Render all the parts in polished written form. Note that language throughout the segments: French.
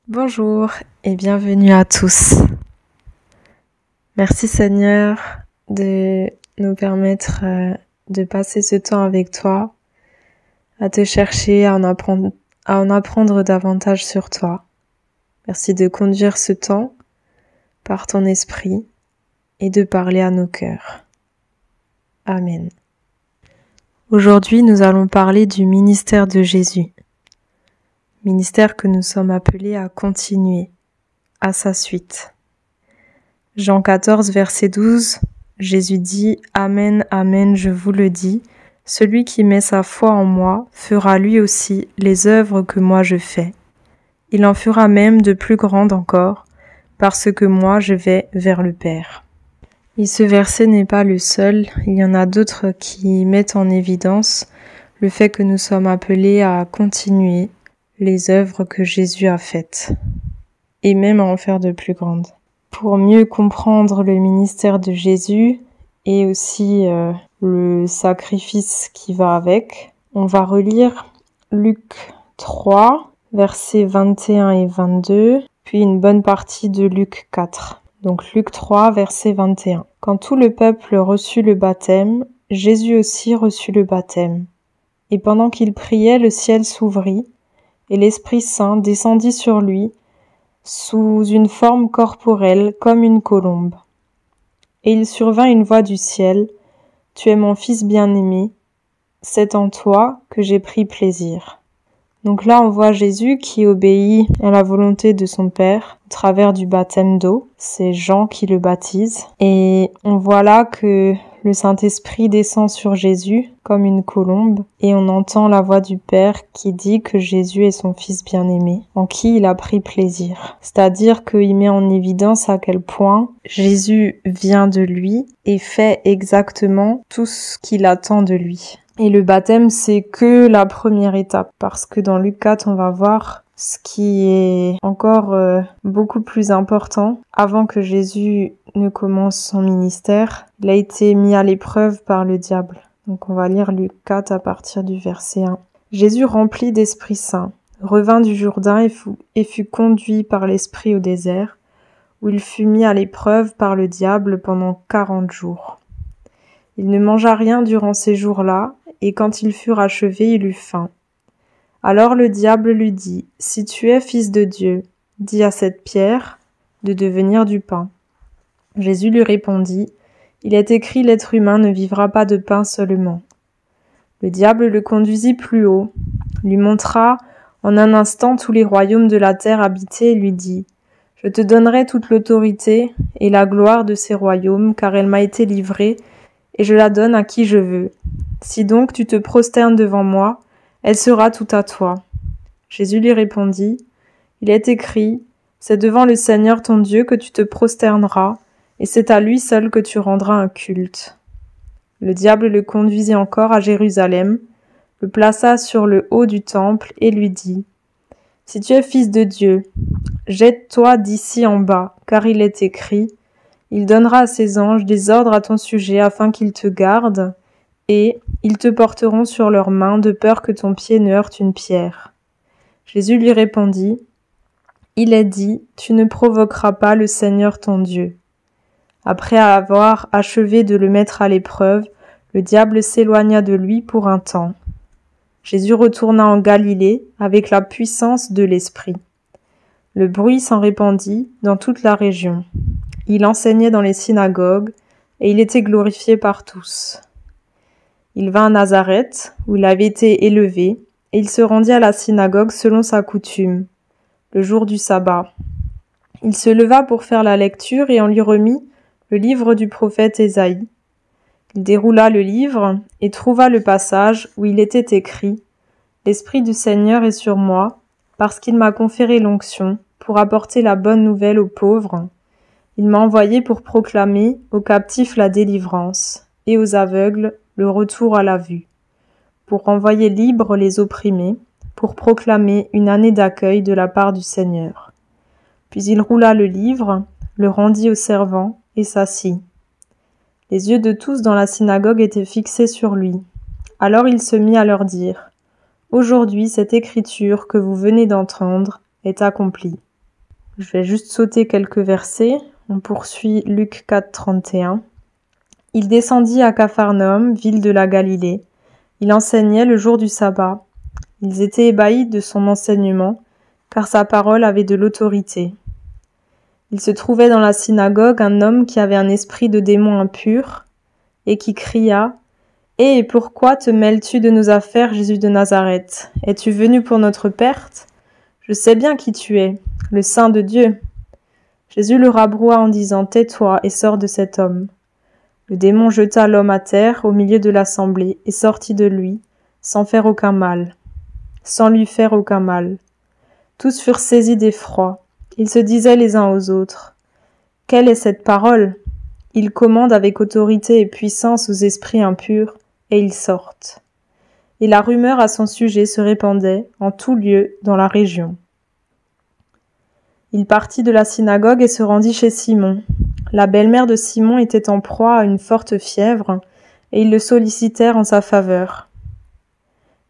Bonjour et bienvenue à tous. Merci Seigneur de nous permettre de passer ce temps avec toi, à te chercher, à en apprendre davantage sur toi. Merci de conduire ce temps par ton esprit et de parler à nos cœurs. Amen. Aujourd'hui, nous allons parler du ministère de Jésus. Ministère que nous sommes appelés à continuer à sa suite. Jean 14, verset 12, Jésus dit « Amen, Amen, je vous le dis, celui qui met sa foi en moi fera lui aussi les œuvres que moi je fais. Il en fera même de plus grandes encore, parce que moi je vais vers le Père. » Et ce verset n'est pas le seul, il y en a d'autres qui mettent en évidence le fait que nous sommes appelés à continuer les œuvres que Jésus a faites, et même à en faire de plus grandes. Pour mieux comprendre le ministère de Jésus et aussi le sacrifice qui va avec, on va relire Luc 3, versets 21 et 22, puis une bonne partie de Luc 4. Donc Luc 3, verset 21. Quand tout le peuple reçut le baptême, Jésus aussi reçut le baptême. Et pendant qu'il priait, le ciel s'ouvrit, et l'Esprit Saint descendit sur lui sous une forme corporelle comme une colombe. Et il survint une voix du ciel, « Tu es mon Fils bien-aimé, c'est en toi que j'ai pris plaisir. » Donc là, on voit Jésus qui obéit à la volonté de son Père au travers du baptême d'eau. C'est Jean qui le baptise. Et on voit là que le Saint-Esprit descend sur Jésus comme une colombe et on entend la voix du Père qui dit que Jésus est son Fils bien-aimé, en qui il a pris plaisir. C'est-à-dire qu'il met en évidence à quel point Jésus vient de lui et fait exactement tout ce qu'il attend de lui. Et le baptême, c'est que la première étape, parce que dans Luc 4, on va voir ce qui est encore beaucoup plus important. Avant que Jésus ne commence son ministère, il a été mis à l'épreuve par le diable. Donc on va lire Luc 4 à partir du verset 1. Jésus, rempli d'Esprit Saint, revint du Jourdain et fut conduit par l'Esprit au désert, où il fut mis à l'épreuve par le diable pendant 40 jours. Il ne mangea rien durant ces jours-là, et quand ils furent achevés, il eut faim. Alors le diable lui dit, « Si tu es fils de Dieu, dis à cette pierre de devenir du pain. » Jésus lui répondit, « Il est écrit, l'être humain ne vivra pas de pain seulement. » Le diable le conduisit plus haut, lui montra en un instant tous les royaumes de la terre habités et lui dit, « Je te donnerai toute l'autorité et la gloire de ces royaumes, car elle m'a été livrée, et je la donne à qui je veux. Si donc tu te prosternes devant moi, elle sera toute à toi. » Jésus lui répondit, « Il est écrit, c'est devant le Seigneur ton Dieu que tu te prosterneras, et c'est à lui seul que tu rendras un culte. » Le diable le conduisit encore à Jérusalem, le plaça sur le haut du temple et lui dit, « Si tu es fils de Dieu, jette-toi d'ici en bas, car il est écrit, il donnera à ses anges des ordres à ton sujet afin qu'ils te gardent, et ils te porteront sur leurs mains de peur que ton pied ne heurte une pierre. » Jésus lui répondit, « Il est dit, tu ne provoqueras pas le Seigneur ton Dieu. » Après avoir achevé de le mettre à l'épreuve, le diable s'éloigna de lui pour un temps. Jésus retourna en Galilée avec la puissance de l'Esprit. Le bruit s'en répandit dans toute la région. Il enseignait dans les synagogues, et il était glorifié par tous. Il vint à Nazareth, où il avait été élevé, et il se rendit à la synagogue selon sa coutume, le jour du sabbat. Il se leva pour faire la lecture, et on lui remit le livre du prophète Ésaïe. Il déroula le livre, et trouva le passage où il était écrit « L'Esprit du Seigneur est sur moi, parce qu'il m'a conféré l'onction, pour apporter la bonne nouvelle aux pauvres. Il m'a envoyé pour proclamer aux captifs la délivrance, et aux aveugles le retour à la vue, pour renvoyer libres les opprimés, pour proclamer une année d'accueil de la part du Seigneur. » Puis il roula le livre, le rendit aux servants, et s'assit. Les yeux de tous dans la synagogue étaient fixés sur lui. Alors il se mit à leur dire, « Aujourd'hui, cette écriture que vous venez d'entendre est accomplie. » Je vais juste sauter quelques versets. On poursuit Luc 4, 31. Il descendit à Capharnaüm, ville de la Galilée. Il enseignait le jour du sabbat. Ils étaient ébahis de son enseignement, car sa parole avait de l'autorité. Il se trouvait dans la synagogue un homme qui avait un esprit de démon impur, et qui cria « Eh, pourquoi te mêles-tu de nos affaires, Jésus de Nazareth? Es-tu venu pour notre perte? Je sais bien qui tu es, le Saint de Dieu. » Jésus le rabroua en disant « Tais-toi et sors de cet homme. » Le démon jeta l'homme à terre au milieu de l'assemblée et sortit de lui, sans lui faire aucun mal. Tous furent saisis d'effroi. Ils se disaient les uns aux autres « Quelle est cette parole? Il commande avec autorité et puissance aux esprits impurs, et ils sortent. » Et la rumeur à son sujet se répandait en tout lieu dans la région. Il partit de la synagogue et se rendit chez Simon. La belle-mère de Simon était en proie à une forte fièvre, et ils le sollicitèrent en sa faveur.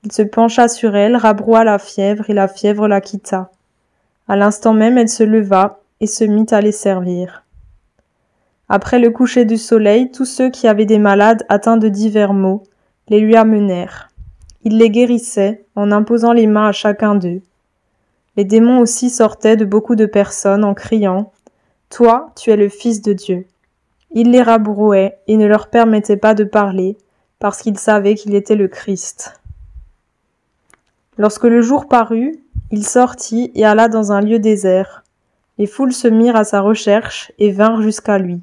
Il se pencha sur elle, rabroua la fièvre, et la fièvre la quitta. À l'instant même, elle se leva et se mit à les servir. Après le coucher du soleil, tous ceux qui avaient des malades atteints de divers maux les lui amenèrent. Il les guérissait en imposant les mains à chacun d'eux. Les démons aussi sortaient de beaucoup de personnes en criant « Toi, tu es le Fils de Dieu ». Il les rabrouait et ne leur permettait pas de parler parce qu'ils savaient qu'il était le Christ. Lorsque le jour parut, il sortit et alla dans un lieu désert. Les foules se mirent à sa recherche et vinrent jusqu'à lui.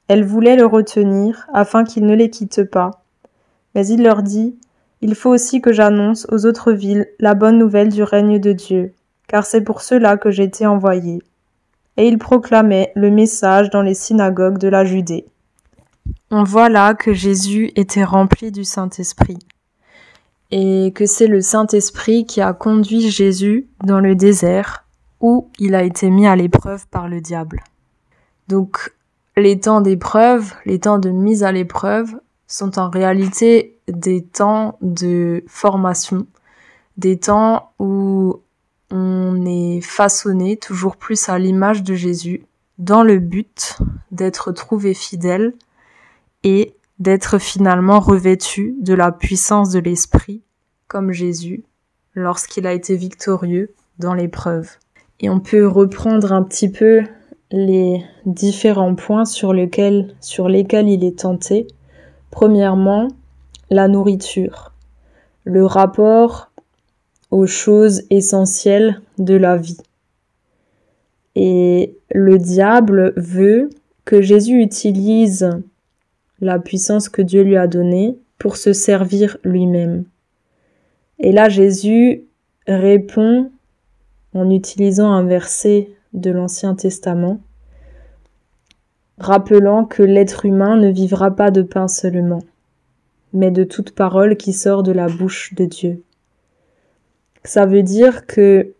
Elles voulaient le retenir afin qu'il ne les quitte pas. Mais il leur dit « Il faut aussi que j'annonce aux autres villes la bonne nouvelle du règne de Dieu, car c'est pour cela que j'ai été envoyé. » Et il proclamait le message dans les synagogues de la Judée. On voit là que Jésus était rempli du Saint-Esprit, et que c'est le Saint-Esprit qui a conduit Jésus dans le désert, où il a été mis à l'épreuve par le diable. Donc, les temps d'épreuve, les temps de mise à l'épreuve, sont en réalité des temps de formation, des temps où on est façonné toujours plus à l'image de Jésus, dans le but d'être trouvé fidèle et d'être finalement revêtu de la puissance de l'Esprit, comme Jésus, lorsqu'il a été victorieux dans l'épreuve. Et on peut reprendre un petit peu les différents points sur lesquels il est tenté. Premièrement, la nourriture, le rapport aux choses essentielles de la vie. Et le diable veut que Jésus utilise la puissance que Dieu lui a donnée pour se servir lui-même. Et là, Jésus répond en utilisant un verset de l'Ancien Testament, rappelant que l'être humain ne vivra pas de pain seulement, mais de toute parole qui sort de la bouche de Dieu. Ça veut dire que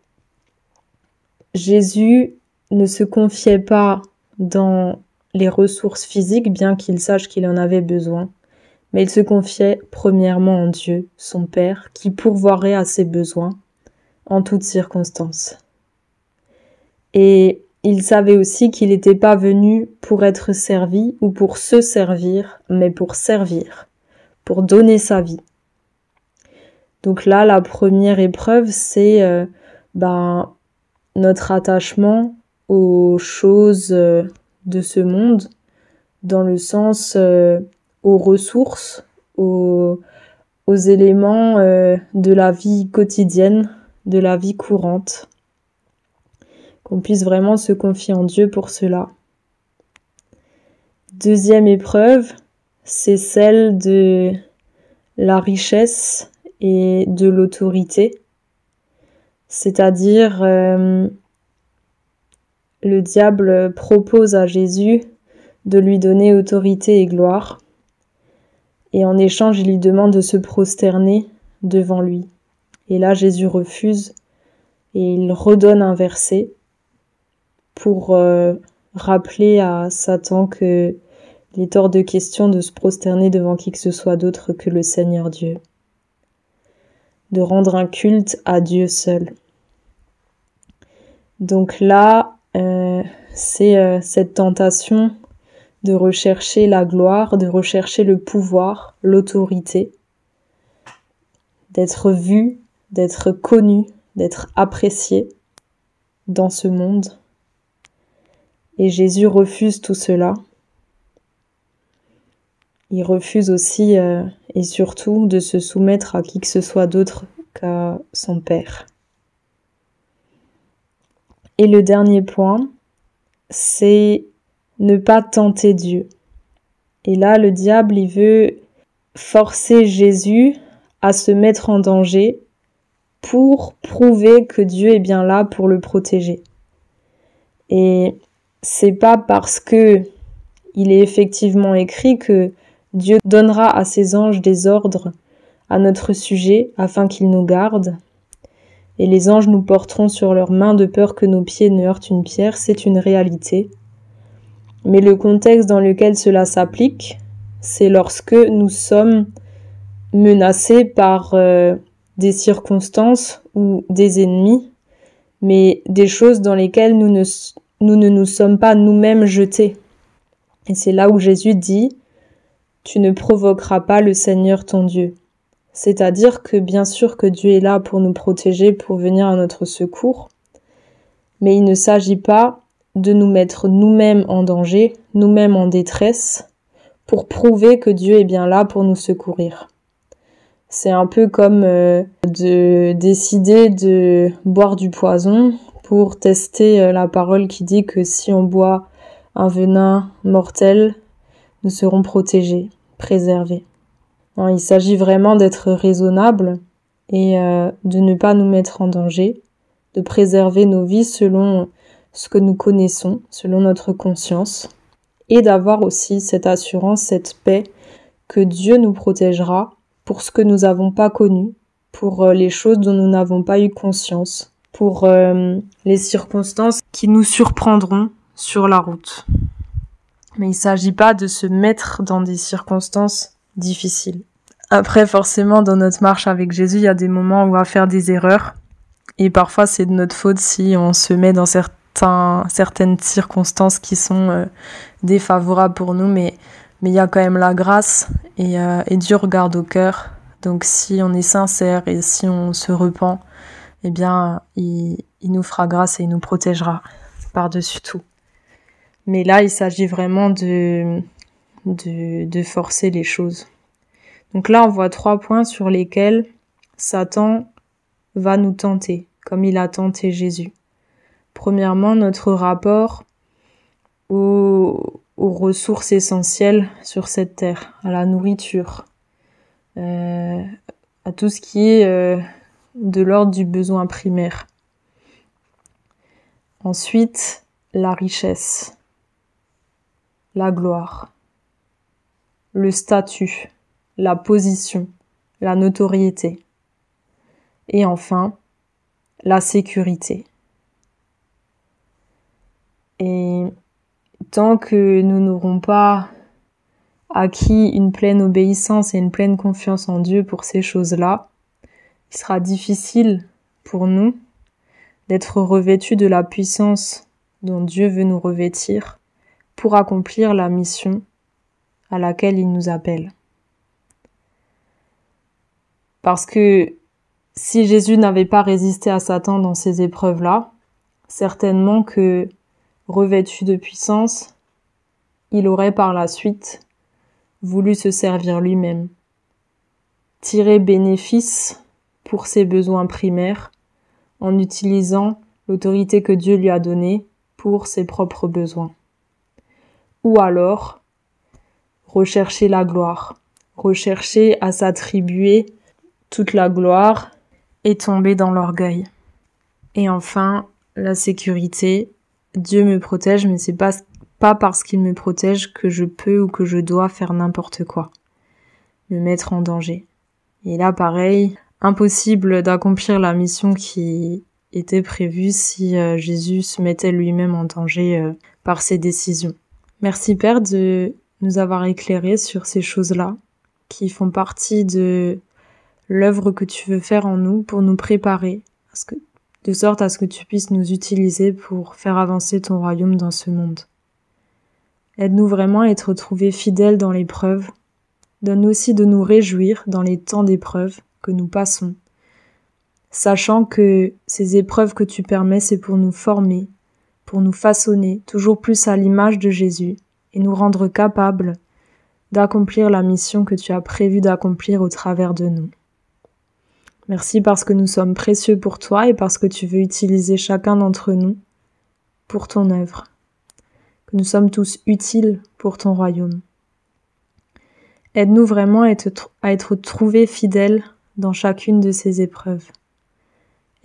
Jésus ne se confiait pas dans les ressources physiques, bien qu'il sache qu'il en avait besoin, mais il se confiait premièrement en Dieu, son Père, qui pourvoirait à ses besoins en toutes circonstances. Et il savait aussi qu'il n'était pas venu pour être servi ou pour se servir, mais pour servir, pour donner sa vie. Donc là, la première épreuve, c'est notre attachement aux choses de ce monde, dans le sens aux ressources, aux éléments de la vie quotidienne, de la vie courante. Qu'on puisse vraiment se confier en Dieu pour cela. Deuxième épreuve, c'est celle de la richesse et de l'autorité. C'est-à-dire, le diable propose à Jésus de lui donner autorité et gloire. Et en échange, il lui demande de se prosterner devant lui. Et là, Jésus refuse et il redonne un verset pour rappeler à Satan qu'il est hors de question de se prosterner devant qui que ce soit d'autre que le Seigneur Dieu. De rendre un culte à Dieu seul. Donc là, c'est cette tentation de rechercher la gloire, de rechercher le pouvoir, l'autorité, d'être vu, d'être connu, d'être apprécié dans ce monde. Et Jésus refuse tout cela. Il refuse aussi et surtout de se soumettre à qui que ce soit d'autre qu'à son Père. Et le dernier point, c'est ne pas tenter Dieu. Et là, le diable, il veut forcer Jésus à se mettre en danger pour prouver que Dieu est bien là pour le protéger. Et c'est pas parce que il est effectivement écrit que Dieu donnera à ses anges des ordres à notre sujet afin qu'ils nous gardent. Et les anges nous porteront sur leurs mains de peur que nos pieds ne heurtent une pierre, c'est une réalité. Mais le contexte dans lequel cela s'applique, c'est lorsque nous sommes menacés par des circonstances ou des ennemis, mais des choses dans lesquelles nous ne nous sommes pas nous-mêmes jetés. Et c'est là où Jésus dit « Tu ne provoqueras pas le Seigneur ton Dieu ». C'est-à-dire que bien sûr que Dieu est là pour nous protéger, pour venir à notre secours, mais il ne s'agit pas de nous mettre nous-mêmes en danger, nous-mêmes en détresse, pour prouver que Dieu est bien là pour nous secourir. C'est un peu comme de décider de boire du poison pour tester la parole qui dit que si on boit un venin mortel, nous serons protégés, préservés. Non, il s'agit vraiment d'être raisonnable et de ne pas nous mettre en danger, de préserver nos vies selon ce que nous connaissons, selon notre conscience, et d'avoir aussi cette assurance, cette paix que Dieu nous protégera pour ce que nous n'avons pas connu, pour les choses dont nous n'avons pas eu conscience, pour les circonstances qui nous surprendront sur la route. Mais il ne s'agit pas de se mettre dans des circonstances difficiles. Après, forcément, dans notre marche avec Jésus, il y a des moments où on va faire des erreurs. Et parfois, c'est de notre faute si on se met dans certaines circonstances qui sont défavorables pour nous. Mais il y a quand même la grâce et Dieu regarde au cœur. Donc, si on est sincère et si on se repent, eh bien, il nous fera grâce et il nous protégera par-dessus tout. Mais là, il s'agit vraiment de forcer les choses. Donc là, on voit 3 points sur lesquels Satan va nous tenter, comme il a tenté Jésus. Premièrement, notre rapport aux ressources essentielles sur cette terre, à la nourriture, à tout ce qui est de l'ordre du besoin primaire. Ensuite, la richesse, la gloire, le statut, la position, la notoriété. Et enfin, la sécurité. Et tant que nous n'aurons pas acquis une pleine obéissance et une pleine confiance en Dieu pour ces choses-là, il sera difficile pour nous d'être revêtus de la puissance dont Dieu veut nous revêtir pour accomplir la mission à laquelle il nous appelle. Parce que si Jésus n'avait pas résisté à Satan dans ces épreuves-là, certainement que, revêtu de puissance, il aurait par la suite voulu se servir lui-même, tirer bénéfice pour ses besoins primaires en utilisant l'autorité que Dieu lui a donnée pour ses propres besoins. Ou alors, rechercher la gloire, rechercher à s'attribuer toute la gloire et tomber dans l'orgueil. Et enfin, la sécurité. Dieu me protège, mais c'est pas parce qu'il me protège que je peux ou que je dois faire n'importe quoi, me mettre en danger. Et là, pareil, impossible d'accomplir la mission qui était prévue si Jésus se mettait lui-même en danger par ses décisions. Merci Père de nous avoir éclairés sur ces choses-là qui font partie de l'œuvre que tu veux faire en nous pour nous préparer. Parce que de sorte à ce que tu puisses nous utiliser pour faire avancer ton royaume dans ce monde. Aide-nous vraiment à être trouvés fidèles dans l'épreuve. Donne-nous aussi de nous réjouir dans les temps d'épreuve que nous passons, sachant que ces épreuves que tu permets, c'est pour nous former, pour nous façonner toujours plus à l'image de Jésus et nous rendre capables d'accomplir la mission que tu as prévu d'accomplir au travers de nous. Merci parce que nous sommes précieux pour toi et parce que tu veux utiliser chacun d'entre nous pour ton œuvre, que nous sommes tous utiles pour ton royaume. Aide-nous vraiment à être trouvés fidèles dans chacune de ces épreuves.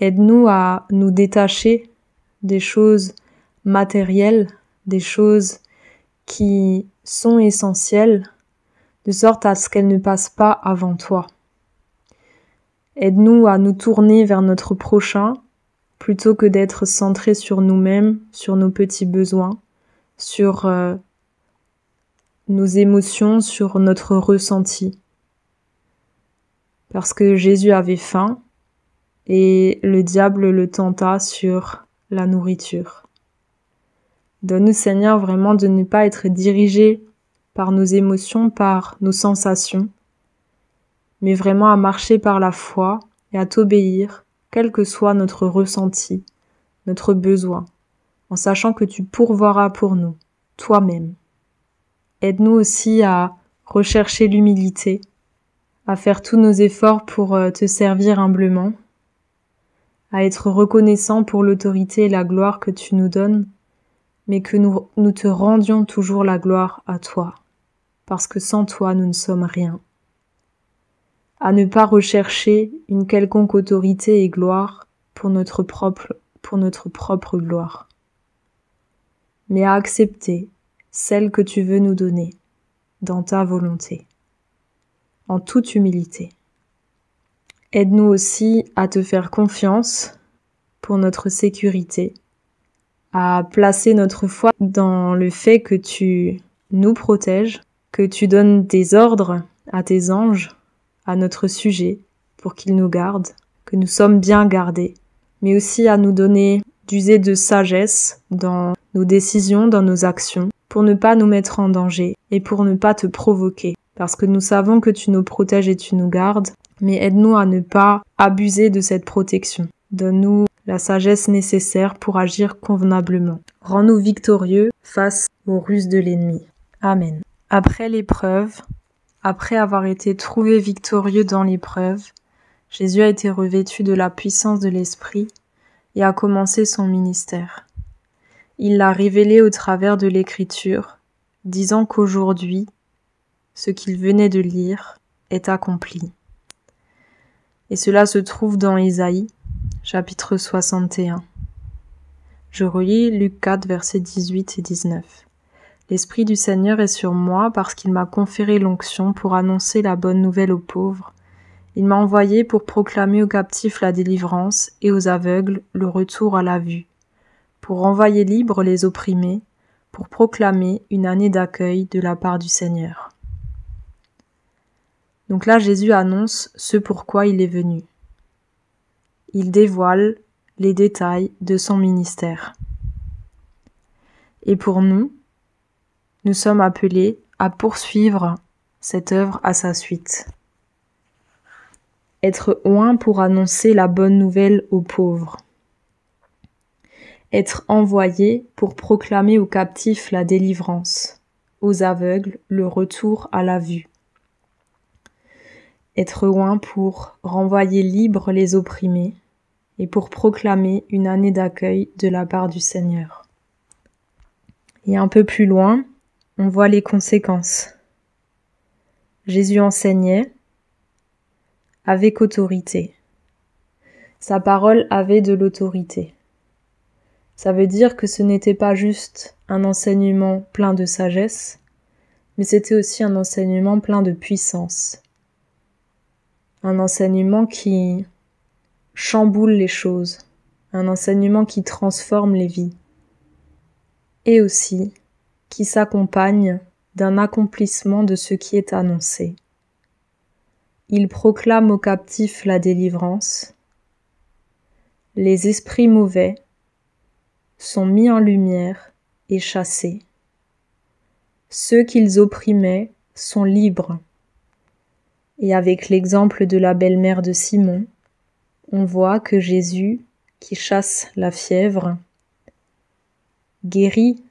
Aide-nous à nous détacher des choses matérielles, des choses qui sont essentielles, de sorte à ce qu'elles ne passent pas avant toi. Aide-nous à nous tourner vers notre prochain, plutôt que d'être centrés sur nous-mêmes, sur nos petits besoins, sur nos émotions, sur notre ressenti. Parce que Jésus avait faim et le diable le tenta sur la nourriture. Donne-nous, Seigneur, vraiment de ne pas être dirigés par nos émotions, par nos sensations, mais vraiment à marcher par la foi et à t'obéir, quel que soit notre ressenti, notre besoin, en sachant que tu pourvoiras pour nous, toi-même. Aide-nous aussi à rechercher l'humilité, à faire tous nos efforts pour te servir humblement, à être reconnaissant pour l'autorité et la gloire que tu nous donnes, mais que nous te rendions toujours la gloire à toi, parce que sans toi nous ne sommes rien. À ne pas rechercher une quelconque autorité et gloire pour notre propre gloire, mais à accepter celle que tu veux nous donner dans ta volonté, en toute humilité. Aide-nous aussi à te faire confiance pour notre sécurité, à placer notre foi dans le fait que tu nous protèges, que tu donnes des ordres à tes anges à notre sujet pour qu'ils nous gardent, que nous sommes bien gardés, mais aussi à nous donner d'user de sagesse dans nos décisions, dans nos actions, pour ne pas nous mettre en danger et pour ne pas te provoquer, parce que nous savons que tu nous protèges et tu nous gardes, mais aide-nous à ne pas abuser de cette protection. Donne-nous la sagesse nécessaire pour agir convenablement. Rends-nous victorieux face aux ruses de l'ennemi. Amen. Après l'épreuve, après avoir été trouvé victorieux dans l'épreuve, Jésus a été revêtu de la puissance de l'Esprit et a commencé son ministère. Il l'a révélé au travers de l'Écriture, disant qu'aujourd'hui, ce qu'il venait de lire est accompli. Et cela se trouve dans Isaïe, chapitre 61. Je relis Luc 4, versets 18 et 19. L'Esprit du Seigneur est sur moi parce qu'il m'a conféré l'onction pour annoncer la bonne nouvelle aux pauvres. Il m'a envoyé pour proclamer aux captifs la délivrance et aux aveugles le retour à la vue, pour renvoyer libres les opprimés, pour proclamer une année d'accueil de la part du Seigneur. Donc là, Jésus annonce ce pourquoi il est venu. Il dévoile les détails de son ministère. Et pour nous sommes appelés à poursuivre cette œuvre à sa suite. Être oint pour annoncer la bonne nouvelle aux pauvres. Être envoyé pour proclamer aux captifs la délivrance, aux aveugles le retour à la vue. Être oint pour renvoyer libres les opprimés et pour proclamer une année d'accueil de la part du Seigneur. Et un peu plus loin, on voit les conséquences. Jésus enseignait avec autorité. Sa parole avait de l'autorité. Ça veut dire que ce n'était pas juste un enseignement plein de sagesse, mais c'était aussi un enseignement plein de puissance. Un enseignement qui chamboule les choses, un enseignement qui transforme les vies, et aussi qui s'accompagne d'un accomplissement de ce qui est annoncé. Il proclame aux captifs la délivrance, les esprits mauvais sont mis en lumière et chassés. Ceux qu'ils opprimaient sont libres. Et avec l'exemple de la belle-mère de Simon, on voit que Jésus, qui chasse la fièvre, guérit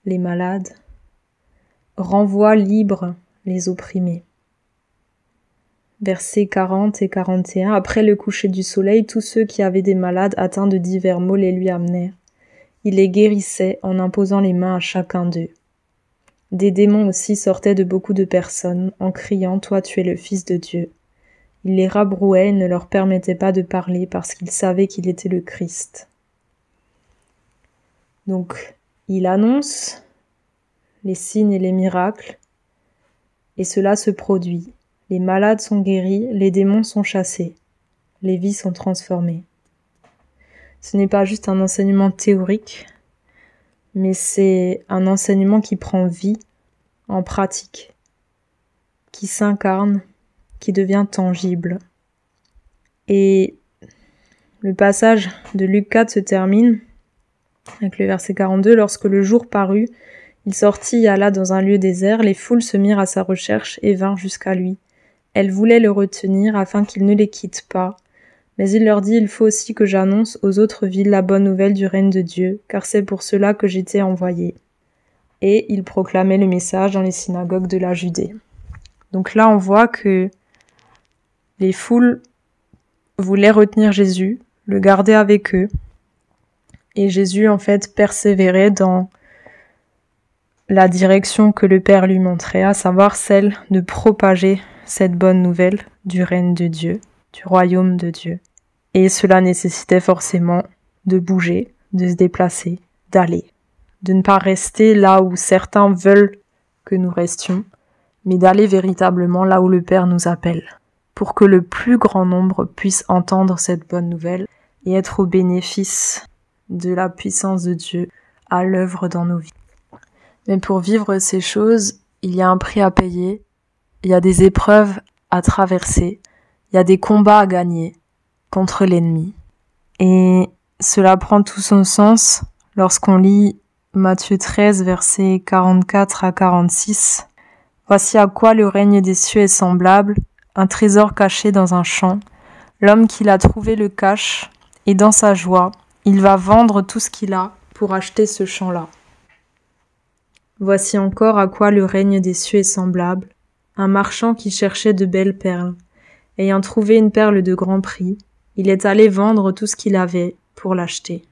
les malades, renvoie libres les opprimés. Versets 40 et 41. Après le coucher du soleil, tous ceux qui avaient des malades atteints de divers maux les lui amenèrent. Il les guérissait en imposant les mains à chacun d'eux. Des démons aussi sortaient de beaucoup de personnes, en criant « Toi, tu es le Fils de Dieu ». Il les rabrouait et ne leur permettait pas de parler parce qu'ils savaient qu'il était le Christ. Donc, il annonce les signes et les miracles, et cela se produit. Les malades sont guéris, les démons sont chassés, les vies sont transformées. Ce n'est pas juste un enseignement théorique, mais c'est un enseignement qui prend vie en pratique, qui s'incarne, qui devient tangible. Et le passage de Luc 4 se termine avec le verset 42. Lorsque le jour parut, il sortit et alla dans un lieu désert. Les foules se mirent à sa recherche et vinrent jusqu'à lui. Elles voulaient le retenir afin qu'il ne les quitte pas. Mais il leur dit, il faut aussi que j'annonce aux autres villes la bonne nouvelle du règne de Dieu, car c'est pour cela que j'étais envoyé. Et il proclamait le message dans les synagogues de la Judée. Donc là, on voit que les foules voulaient retenir Jésus, le garder avec eux. Et Jésus, en fait, persévérait dans la direction que le Père lui montrait, à savoir celle de propager cette bonne nouvelle du règne de Dieu, du royaume de Dieu. Et cela nécessitait forcément de bouger, de se déplacer, d'aller, de ne pas rester là où certains veulent que nous restions, mais d'aller véritablement là où le Père nous appelle, pour que le plus grand nombre puisse entendre cette bonne nouvelle et être au bénéfice de la puissance de Dieu à l'œuvre dans nos vies. Mais pour vivre ces choses, il y a un prix à payer, il y a des épreuves à traverser, il y a des combats à gagner contre l'ennemi. Et cela prend tout son sens lorsqu'on lit Matthieu 13, versets 44 à 46. « Voici à quoi le règne des cieux est semblable, un trésor caché dans un champ. L'homme qui l'a trouvé le cache, et dans sa joie, il va vendre tout ce qu'il a pour acheter ce champ-là. Voici encore à quoi le règne des cieux est semblable, un marchand qui cherchait de belles perles. Ayant trouvé une perle de grand prix, il est allé vendre tout ce qu'il avait pour l'acheter. »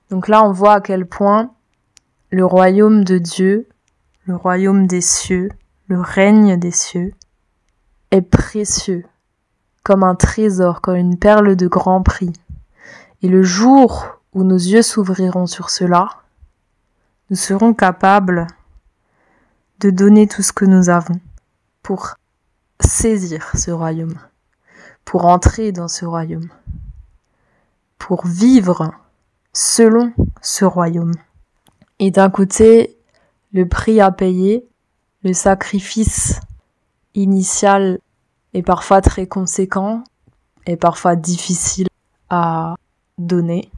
Donc là, on voit à quel point le royaume de Dieu, le royaume des cieux, le règne des cieux, est précieux, comme un trésor, comme une perle de grand prix. Et le jour où nos yeux s'ouvriront sur cela, nous serons capables de donner tout ce que nous avons pour saisir ce royaume, pour entrer dans ce royaume, pour vivre selon ce royaume. Et d'un côté, le prix à payer, le sacrifice initial est parfois très conséquent, est parfois difficile à donner,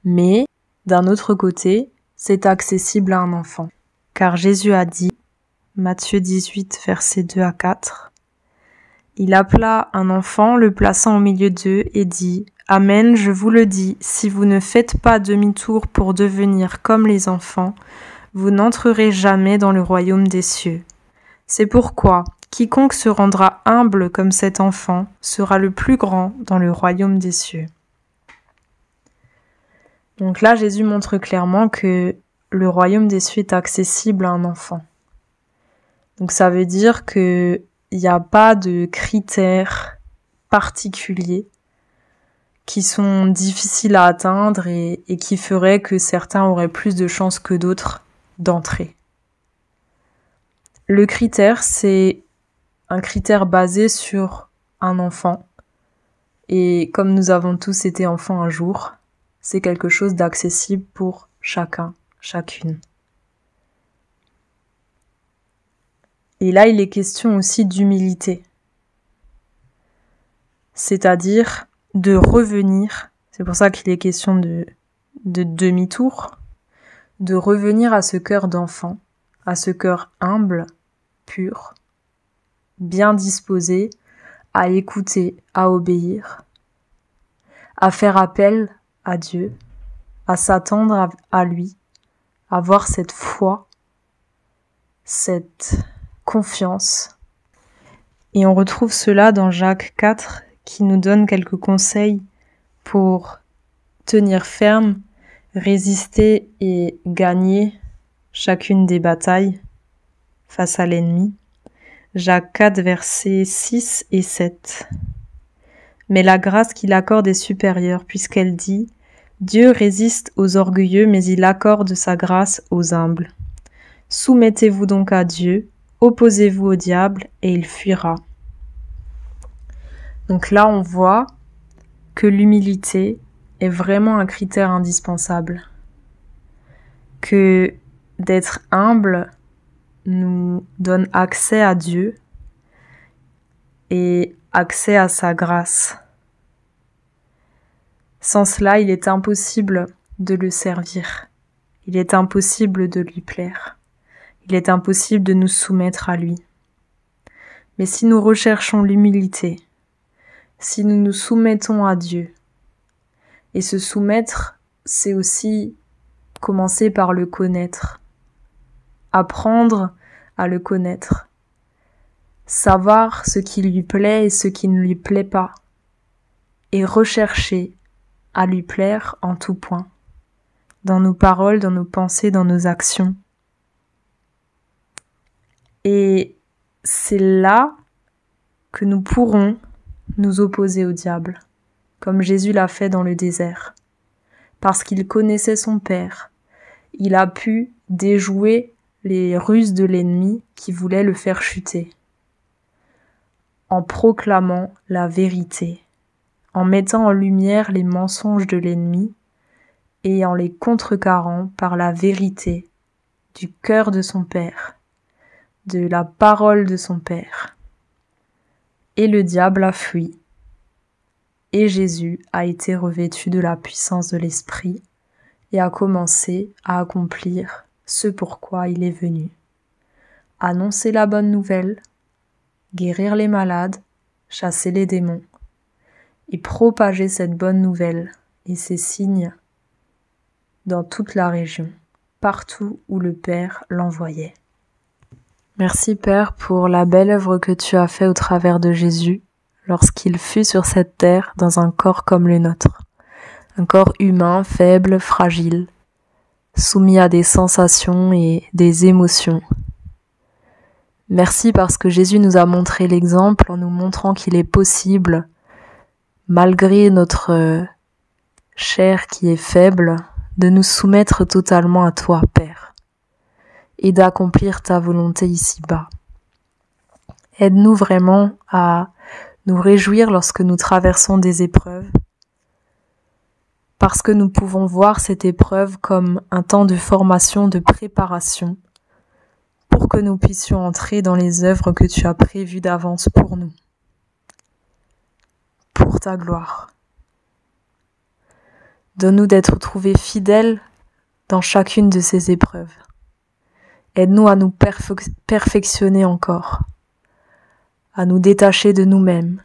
mais d'un autre côté, c'est accessible à un enfant. Car Jésus a dit, Matthieu 18, versets 2 à 4, il appela un enfant, le plaçant au milieu d'eux, et dit, Amen, je vous le dis, si vous ne faites pas demi-tour pour devenir comme les enfants, vous n'entrerez jamais dans le royaume des cieux. C'est pourquoi, quiconque se rendra humble comme cet enfant sera le plus grand dans le royaume des cieux. Donc là, Jésus montre clairement que le royaume des cieux est accessible à un enfant. Donc ça veut dire que il n'y a pas de critères particuliers qui sont difficiles à atteindre et qui feraient que certains auraient plus de chances que d'autres d'entrer. Le critère, c'est un critère basé sur un enfant. Et comme nous avons tous été enfants un jour, c'est quelque chose d'accessible pour chacun, chacune. Et là, il est question aussi d'humilité. C'est-à-dire de revenir, c'est pour ça qu'il est question de demi-tour, de revenir à ce cœur d'enfant, à ce cœur humble, pur, bien disposé à écouter, à obéir, à faire appel à Dieu, à s'attendre à lui, à avoir cette foi, cette confiance. Et on retrouve cela dans Jacques 4 qui nous donne quelques conseils pour tenir ferme, résister et gagner chacune des batailles face à l'ennemi. Jacques 4, versets 6 et 7. Mais la grâce qu'il accorde est supérieure, puisqu'elle dit « Dieu résiste aux orgueilleux, mais il accorde sa grâce aux humbles. Soumettez-vous donc à Dieu, opposez-vous au diable, et il fuira. » Donc là, on voit que l'humilité est vraiment un critère indispensable. Que d'être humble nous donne accès à Dieu et accès à sa grâce. Sans cela, il est impossible de le servir. Il est impossible de lui plaire. Il est impossible de nous soumettre à lui. Mais si nous recherchons l'humilité, si nous nous soumettons à Dieu, et se soumettre, c'est aussi commencer par le connaître, apprendre à le connaître, savoir ce qui lui plaît et ce qui ne lui plaît pas, et rechercher à lui plaire en tout point, dans nos paroles, dans nos pensées, dans nos actions. Et c'est là que nous pourrons nous opposer au diable, comme Jésus l'a fait dans le désert. Parce qu'il connaissait son Père, il a pu déjouer les ruses de l'ennemi qui voulait le faire chuter, en proclamant la vérité, en mettant en lumière les mensonges de l'ennemi et en les contrecarrant par la vérité du cœur de son Père, de la parole de son Père. Et le diable a fui, et Jésus a été revêtu de la puissance de l'Esprit et a commencé à accomplir ce pourquoi il est venu. Annoncer la bonne nouvelle, guérir les malades, chasser les démons, et propager cette bonne nouvelle et ses signes dans toute la région, partout où le Père l'envoyait. Merci Père pour la belle œuvre que tu as faite au travers de Jésus lorsqu'il fut sur cette terre dans un corps comme le nôtre, un corps humain, faible, fragile, soumis à des sensations et des émotions. Merci parce que Jésus nous a montré l'exemple en nous montrant qu'il est possible, malgré notre chair qui est faible, de nous soumettre totalement à toi, Père, et d'accomplir ta volonté ici-bas. Aide-nous vraiment à nous réjouir lorsque nous traversons des épreuves, parce que nous pouvons voir cette épreuve comme un temps de formation, de préparation, pour que nous puissions entrer dans les œuvres que tu as prévues d'avance pour nous, pour ta gloire. Donne-nous d'être trouvés fidèles dans chacune de ces épreuves. Aide-nous à nous perfectionner encore, à nous détacher de nous-mêmes,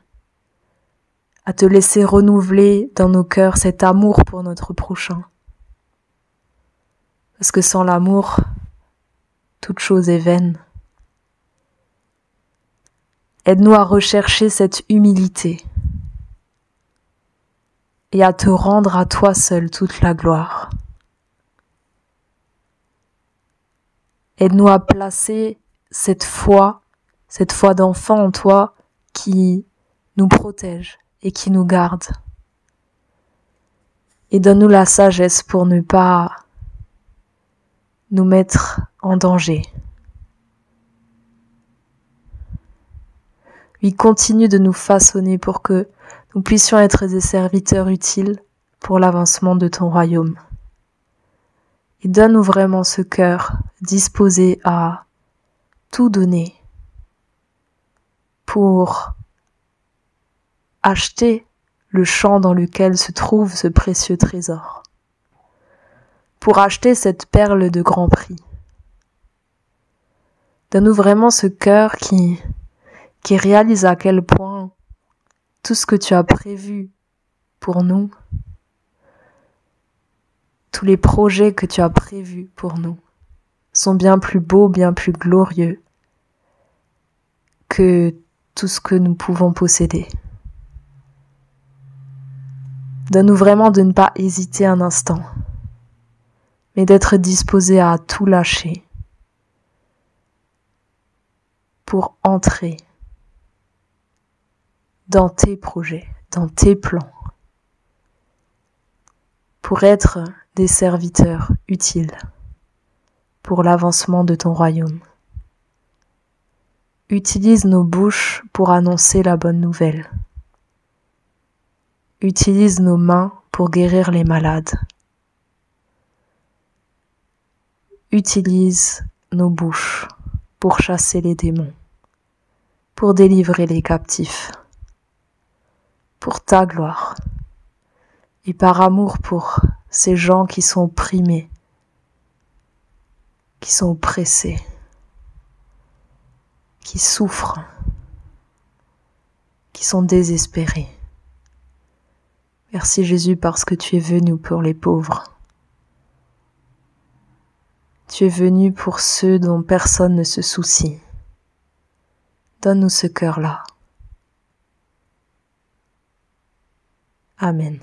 à te laisser renouveler dans nos cœurs cet amour pour notre prochain. Parce que sans l'amour, toute chose est vaine. Aide-nous à rechercher cette humilité et à te rendre à toi seul toute la gloire. Aide-nous à placer cette foi d'enfant en toi qui nous protège et qui nous garde. Et donne-nous la sagesse pour ne pas nous mettre en danger. Oui, continue de nous façonner pour que nous puissions être des serviteurs utiles pour l'avancement de ton royaume. Et donne-nous vraiment ce cœur disposé à tout donner pour acheter le champ dans lequel se trouve ce précieux trésor, pour acheter cette perle de grand prix. Donne-nous vraiment ce cœur qui réalise à quel point tout ce que tu as prévu pour nous, tous les projets que tu as prévus pour nous, sont bien plus beaux, bien plus glorieux que tout ce que nous pouvons posséder. Donne-nous vraiment de ne pas hésiter un instant, mais d'être disposé à tout lâcher pour entrer dans tes projets, dans tes plans, pour être des serviteurs utiles pour l'avancement de ton royaume. Utilise nos bouches pour annoncer la bonne nouvelle. Utilise nos mains pour guérir les malades. Utilise nos bouches pour chasser les démons, pour délivrer les captifs, pour ta gloire et par amour pour ces gens qui sont opprimés, qui sont oppressés, qui souffrent, qui sont désespérés. Merci Jésus parce que tu es venu pour les pauvres. Tu es venu pour ceux dont personne ne se soucie. Donne-nous ce cœur-là. Amen.